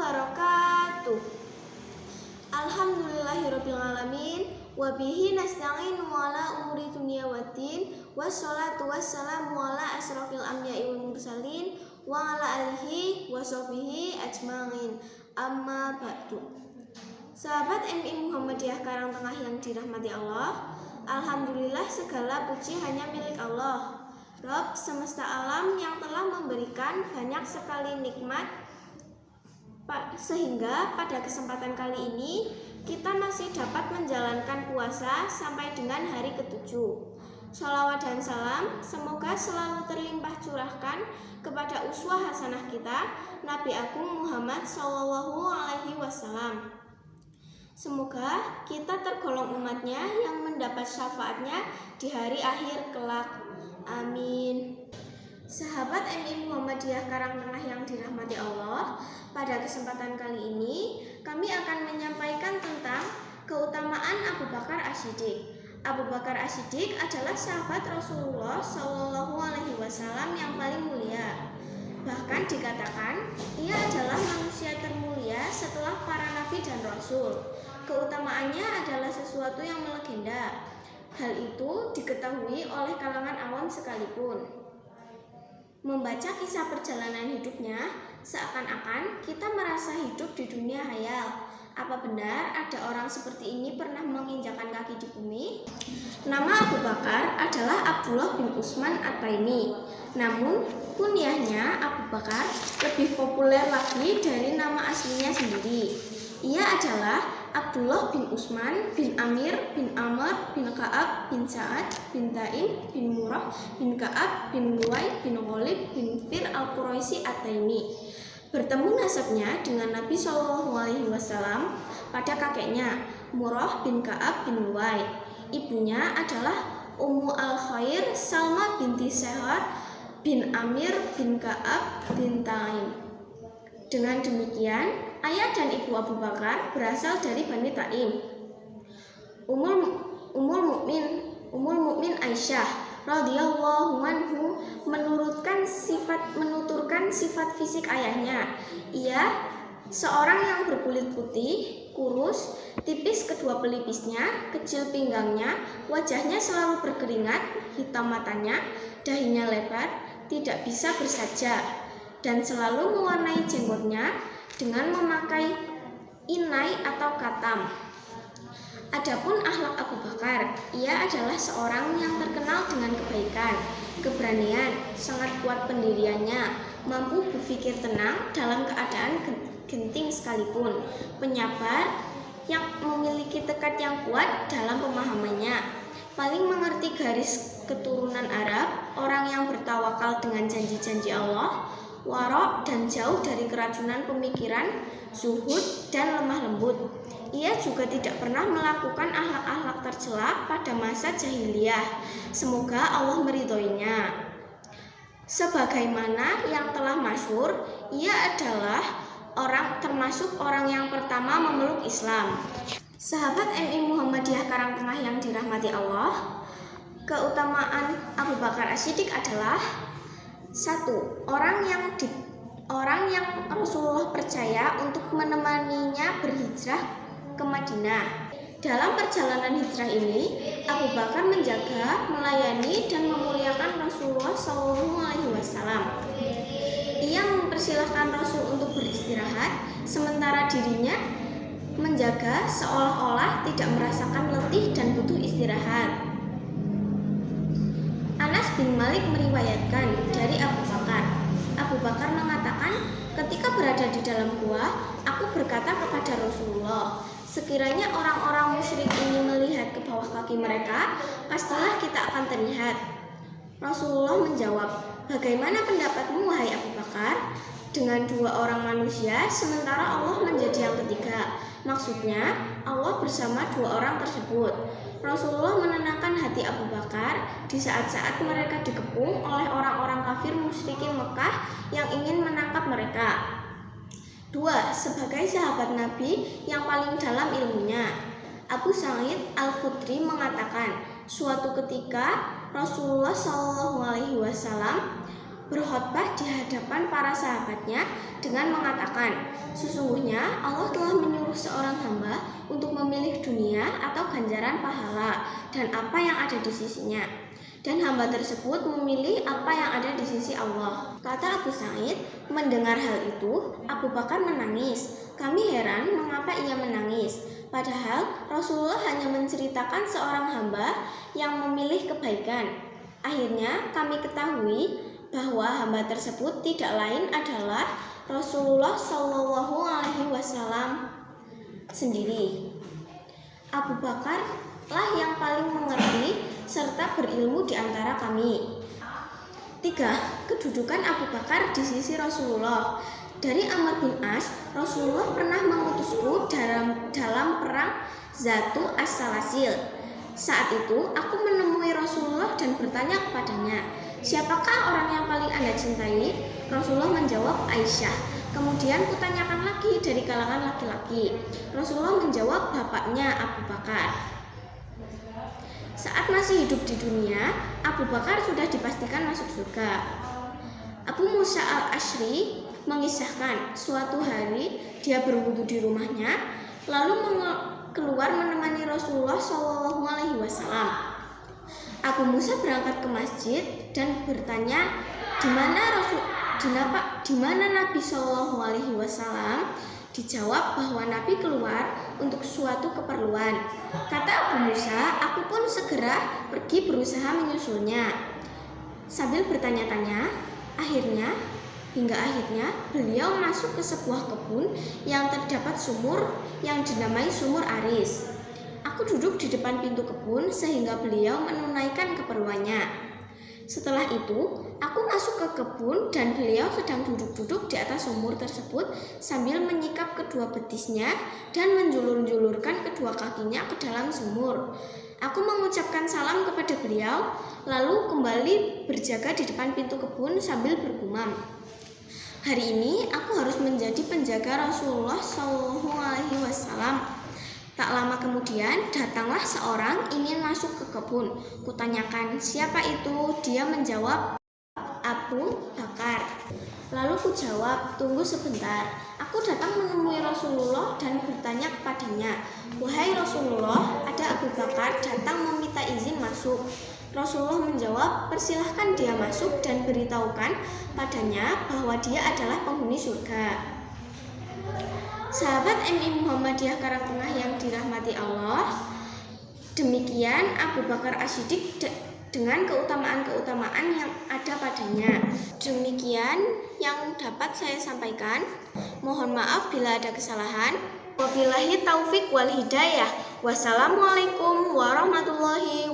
wabarakatuh. Alhamdulillahirabbil alamin wa bihi nasta'inu ala umuri dunya waddin wassalatu wassalamu ala asrofil anbiya'i wal mursalin wa ala alihi wa sahbihi ajmain. Amma ba'du. Sahabat MI Muhammadiyah Karangtengah yang dirahmati Allah, alhamdulillah segala puji hanya milik Allah, Rabb semesta alam yang telah memberikan banyak sekali nikmat, sehingga pada kesempatan kali ini kita masih dapat menjalankan puasa sampai dengan hari ke-7. Sholawat dan salam semoga selalu terlimpah curahkan kepada uswah hasanah kita, Nabi Agung Muhammad SAW. Semoga kita tergolong umatnya yang mendapat syafaatnya di hari akhir kelak. Amin. Sahabat MI Muhammadiyah Karangtengah yang dirahmati Allah, pada kesempatan kali ini kami akan menyampaikan tentang keutamaan Abu Bakar As-Siddiq. Abu Bakar As-Siddiq adalah sahabat Rasulullah SAW yang paling mulia. Bahkan dikatakan ia adalah manusia termulia setelah para nabi dan rasul. Keutamaannya adalah sesuatu yang melegenda. Hal itu diketahui oleh kalangan awam sekalipun. Membaca kisah perjalanan hidupnya, seakan-akan kita merasa hidup di dunia hayal. Apa benar ada orang seperti ini pernah menginjakan kaki di bumi? Nama Abu Bakar adalah Abdullah bin Utsman At-Taimi. Namun, kunyahnya Abu Bakar lebih populer lagi dari nama aslinya sendiri. Ia adalah Abdullah bin Utsman bin Amir bin Amr bin Ka'ab bin Sa'ad bin Taim bin Murrah bin Ka'ab bin Luwai bin Ghalib bin Fir al-Quraisy At-Taimi. Bertemu nasabnya dengan Nabi SAW pada kakeknya Murrah bin Ka'ab bin Luwai. Ibunya adalah Ummu al-Khair Salma binti Sehar bin Amir bin Ka'ab bin Taim. Dengan demikian, ayah dan ibu Abu Bakar berasal dari Bani Taim. Ummul Mukmin Aisyah radhiyallahu anhu menuturkan sifat fisik ayahnya. Ia seorang yang berkulit putih, kurus, tipis kedua pelipisnya, kecil pinggangnya, wajahnya selalu berkeringat, hitam matanya, dahinya lebar, tidak bisa bersaja, dan selalu mewarnai jenggotnya dengan memakai inai atau katam. Adapun akhlak Abu Bakar, ia adalah seorang yang terkenal dengan kebaikan, keberanian, sangat kuat pendiriannya, mampu berpikir tenang dalam keadaan genting sekalipun, penyabar yang memiliki tekad yang kuat dalam pemahamannya, paling mengerti garis keturunan Arab, orang yang bertawakal dengan janji-janji Allah, warok dan jauh dari keracunan pemikiran, zuhud dan lemah lembut. Ia juga tidak pernah melakukan akhlak-akhlak tercela pada masa jahiliyah. Semoga Allah meridhoinya. Sebagaimana yang telah masyhur, ia adalah termasuk orang yang pertama memeluk Islam. Sahabat MI Muhammadiyah Karangtengah yang dirahmati Allah, keutamaan Abu Bakar As-Siddiq adalah 1. Orang yang Rasulullah percaya untuk menemaninya berhijrah ke Madinah. Dalam perjalanan hijrah ini, Abu Bakar menjaga, melayani, dan memuliakan Rasulullah SAW. Ia mempersilahkan Rasul untuk beristirahat, sementara dirinya menjaga seolah-olah tidak merasakan letih dan butuh istirahat. Anas bin Malik meriwayatkan dari Abu Bakar. Abu Bakar mengatakan, ketika berada di dalam gua, aku berkata kepada Rasulullah, sekiranya orang-orang musyrik ini melihat ke bawah kaki mereka, pastilah kita akan terlihat. Rasulullah menjawab, bagaimana pendapatmu wahai Abu Bakar? Dengan 2 orang manusia, sementara Allah menjadi yang ketiga. Maksudnya, Allah bersama 2 orang tersebut. Rasulullah menenangkan hati Abu Bakar di saat-saat mereka dikepung oleh orang-orang kafir musyrikin Mekah yang ingin menangkap mereka. 2. Sebagai sahabat Nabi yang paling dalam ilmunya, Abu Sa'id Al-Khudri mengatakan, suatu ketika Rasulullah SAW berkhotbah di hadapan para sahabatnya dengan mengatakan, "Sesungguhnya Allah telah menyuruh seorang hamba untuk memilih dunia atau ganjaran pahala dan apa yang ada di sisinya. Dan hamba tersebut memilih apa yang ada di sisi Allah." Kata Abu Sa'id, mendengar hal itu, Abu Bakar menangis. Kami heran mengapa ia menangis. Padahal Rasulullah hanya menceritakan seorang hamba yang memilih kebaikan. Akhirnya kami ketahui bahwa hamba tersebut tidak lain adalah Rasulullah Shallallahu Alaihi Wasallam sendiri. Abu Bakar lah yang paling mengerti serta berilmu di antara kami. 3. Kedudukan Abu Bakar di sisi Rasulullah. Dari Amr bin As, Rasulullah pernah mengutusku dalam perang Zatu As-Salasil. Saat itu, aku menemui Rasulullah dan bertanya kepadanya, "Siapakah orang yang paling Anda cintai?" Rasulullah menjawab, "Aisyah." Kemudian kutanyakan lagi dari kalangan laki-laki. Rasulullah menjawab, "Bapaknya Abu Bakar." Saat masih hidup di dunia, Abu Bakar sudah dipastikan masuk surga. Abu Musa al-Asy'ari mengisahkan, suatu hari dia berwudu di rumahnya, lalu keluar menemani Rasulullah SAW. Abu Musa berangkat ke masjid dan bertanya, di mana Nabi SAW? Dijawab bahwa Nabi keluar untuk suatu keperluan. Kata Abu Musa, aku pun segera pergi berusaha menyusulnya. Sambil bertanya-tanya, hingga akhirnya beliau masuk ke sebuah kebun yang terdapat sumur yang dinamai Sumur Aris. Aku duduk di depan pintu kebun sehingga beliau menunaikan keperluannya. Setelah itu, aku masuk ke kebun dan beliau sedang duduk-duduk di atas sumur tersebut sambil menyikap kedua betisnya dan menjulur-julurkan kedua kakinya ke dalam sumur. Aku mengucapkan salam kepada beliau, lalu kembali berjaga di depan pintu kebun sambil bergumam, "Hari ini aku harus menjadi penjaga Rasulullah SAW." Tak lama kemudian datanglah seorang ingin masuk ke kebun. Kutanyakan, "Siapa itu?" Dia menjawab, "Abu Bakar." Lalu ku jawab, "Tunggu sebentar." Aku datang menemui Rasulullah dan bertanya kepadanya, "Wahai Rasulullah, ada Abu Bakar datang meminta izin masuk." Rasulullah menjawab, "Persilahkan dia masuk dan beritahukan padanya bahwa dia adalah penghuni surga." Sahabat MI Muhammadiyah Karangtengah yang dirahmati Allah, demikian Abu Bakar As-Siddiq dengan keutamaan-keutamaan yang ada padanya. Demikian yang dapat saya sampaikan. Mohon maaf bila ada kesalahan. Wabillahi taufik wal hidayah. Wassalamualaikum warahmatullahi